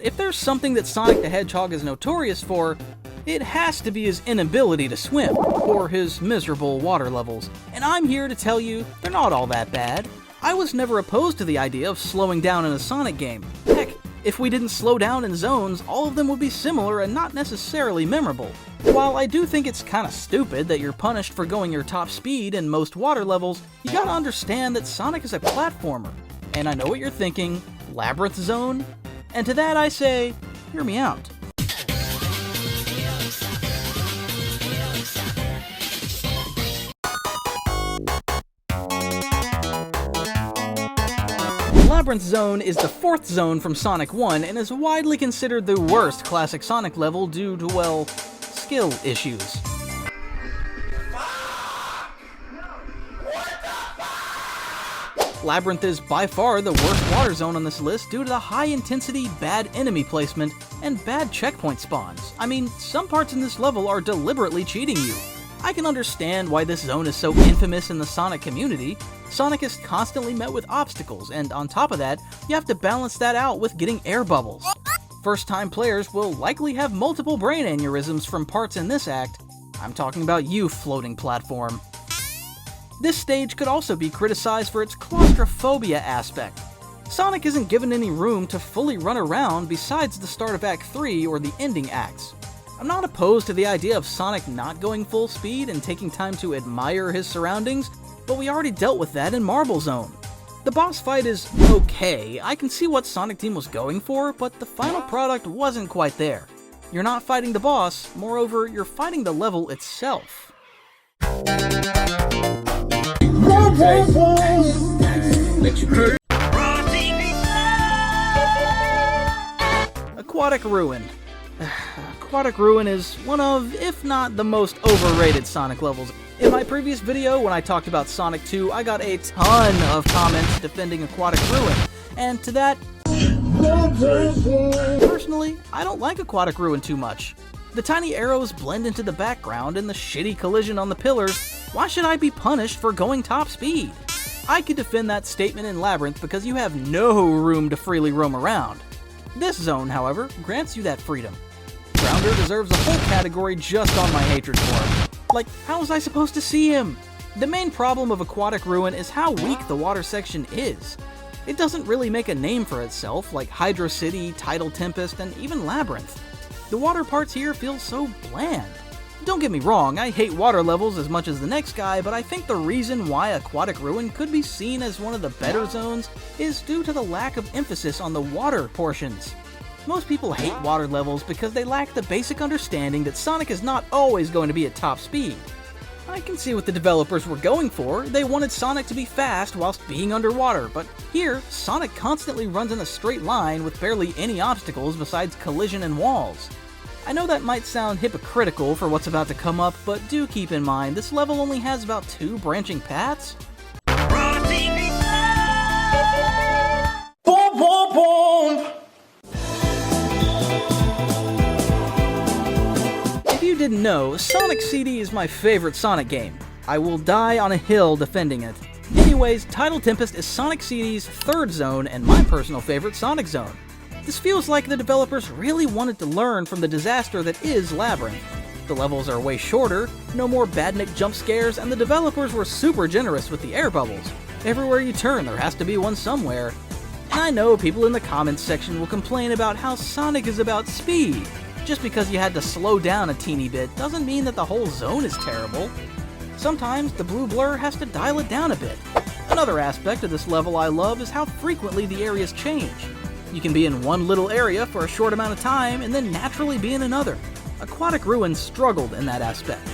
If there's something that Sonic the Hedgehog is notorious for, it has to be his inability to swim, or his miserable water levels. And I'm here to tell you, they're not all that bad. I was never opposed to the idea of slowing down in a Sonic game. Heck, if we didn't slow down in zones, all of them would be similar and not necessarily memorable. While I do think it's kinda stupid that you're punished for going your top speed in most water levels, you gotta understand that Sonic is a platformer. And I know what you're thinking, Labyrinth Zone? And to that I say, hear me out. Labyrinth Zone is the 4th zone from Sonic 1 and is widely considered the worst classic Sonic level due to, well, skill issues. Labyrinth is by far the worst water zone on this list due to the high-intensity, bad enemy placement, and bad checkpoint spawns. I mean, some parts in this level are deliberately cheating you. I can understand why this zone is so infamous in the Sonic community. Sonic is constantly met with obstacles, and on top of that, you have to balance that out with getting air bubbles. First-time players will likely have multiple brain aneurysms from parts in this act. I'm talking about you, floating platform. This stage could also be criticized for its claustrophobia aspect. Sonic isn't given any room to fully run around besides the start of Act 3 or the ending acts. I'm not opposed to the idea of Sonic not going full speed and taking time to admire his surroundings, but we already dealt with that in Marble Zone. The boss fight is okay, I can see what Sonic Team was going for, but the final product wasn't quite there. You're not fighting the boss, moreover, you're fighting the level itself. Aquatic Ruin. Aquatic Ruin is one of, if not the most overrated Sonic levels. In my previous video, when I talked about Sonic 2, I got a ton of comments defending Aquatic Ruin, and to that, personally, I don't like Aquatic Ruin too much. The tiny arrows blend into the background and the shitty collision on the pillars. Why should I be punished for going top speed? I could defend that statement in Labyrinth because you have no room to freely roam around. This zone, however, grants you that freedom. Grounder deserves a whole category just on my hatred for him. Like, how was I supposed to see him? The main problem of Aquatic Ruin is how weak the water section is. It doesn't really make a name for itself, like Hydrocity, Tidal, Tempest, and even Labyrinth. The water parts here feel so bland. Don't get me wrong, I hate water levels as much as the next guy, but I think the reason why Aquatic Ruin could be seen as one of the better zones is due to the lack of emphasis on the water portions. Most people hate water levels because they lack the basic understanding that Sonic is not always going to be at top speed. I can see what the developers were going for. They wanted Sonic to be fast whilst being underwater, but here, Sonic constantly runs in a straight line with barely any obstacles besides collision and walls. I know that might sound hypocritical for what's about to come up, but do keep in mind this level only has about 2 branching paths. If you didn't know, Sonic.exe is my favorite Sonic game. I will die on a hill defending it. Anyways, Tidal Tempest is Sonic.exe's 3rd zone and my personal favorite Sonic zone. This feels like the developers really wanted to learn from the disaster that is Labyrinth. The levels are way shorter, no more badnik jump scares, and the developers were super generous with the air bubbles. Everywhere you turn, there has to be one somewhere. And I know people in the comments section will complain about how Sonic is about speed. Just because you had to slow down a teeny bit doesn't mean that the whole zone is terrible. Sometimes the blue blur has to dial it down a bit. Another aspect of this level I love is how frequently the areas change. You can be in one little area for a short amount of time and then naturally be in another. Aquatic Ruin struggled in that aspect.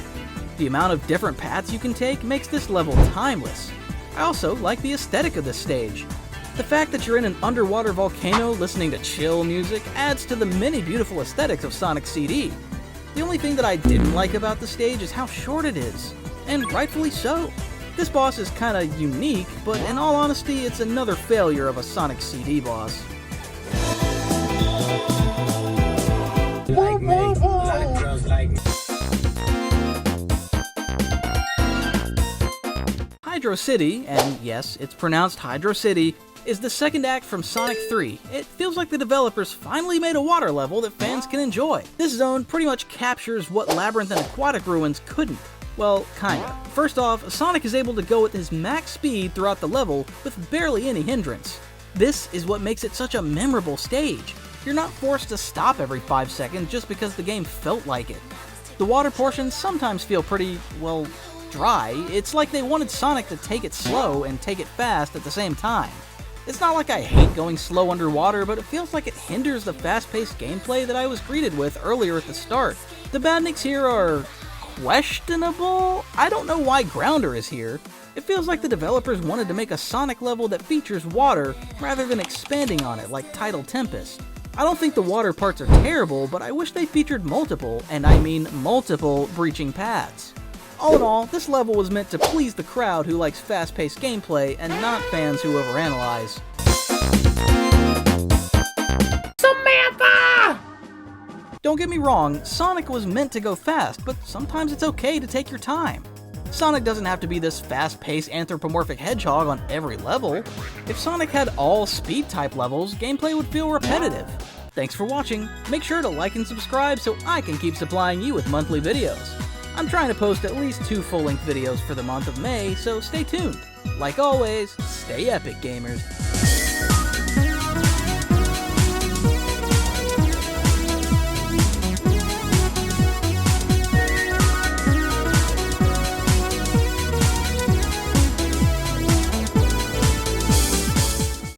The amount of different paths you can take makes this level timeless. I also like the aesthetic of this stage. The fact that you're in an underwater volcano listening to chill music adds to the many beautiful aesthetics of Sonic CD. The only thing that I didn't like about the stage is how short it is, and rightfully so. This boss is kinda unique, but in all honesty, it's another failure of a Sonic CD boss. Hydrocity, and yes, it's pronounced Hydrocity, is the second act from Sonic 3. It feels like the developers finally made a water level that fans can enjoy. This zone pretty much captures what Labyrinth and Aquatic ruins couldn't. Well, kinda. First off, Sonic is able to go at his max speed throughout the level with barely any hindrance. This is what makes it such a memorable stage. You're not forced to stop every 5 seconds just because the game felt like it. The water portions sometimes feel pretty, well, dry. It's like they wanted Sonic to take it slow and take it fast at the same time. It's not like I hate going slow underwater, but it feels like it hinders the fast-paced gameplay that I was greeted with earlier at the start. The badniks here are questionable? I don't know why Grounder is here. It feels like the developers wanted to make a Sonic level that features water rather than expanding on it like Tidal Tempest. I don't think the water parts are terrible, but I wish they featured multiple, and I mean multiple, breaching paths. All in all, this level was meant to please the crowd who likes fast-paced gameplay and not fans who overanalyze. Samantha! Don't get me wrong, Sonic was meant to go fast, but sometimes it's okay to take your time. Sonic doesn't have to be this fast-paced anthropomorphic hedgehog on every level. If Sonic had all speed-type levels, gameplay would feel repetitive. Thanks for watching. Make sure to like and subscribe so I can keep supplying you with monthly videos. I'm trying to post at least 2 full-length videos for the month of May, so stay tuned. Like always, stay epic, gamers.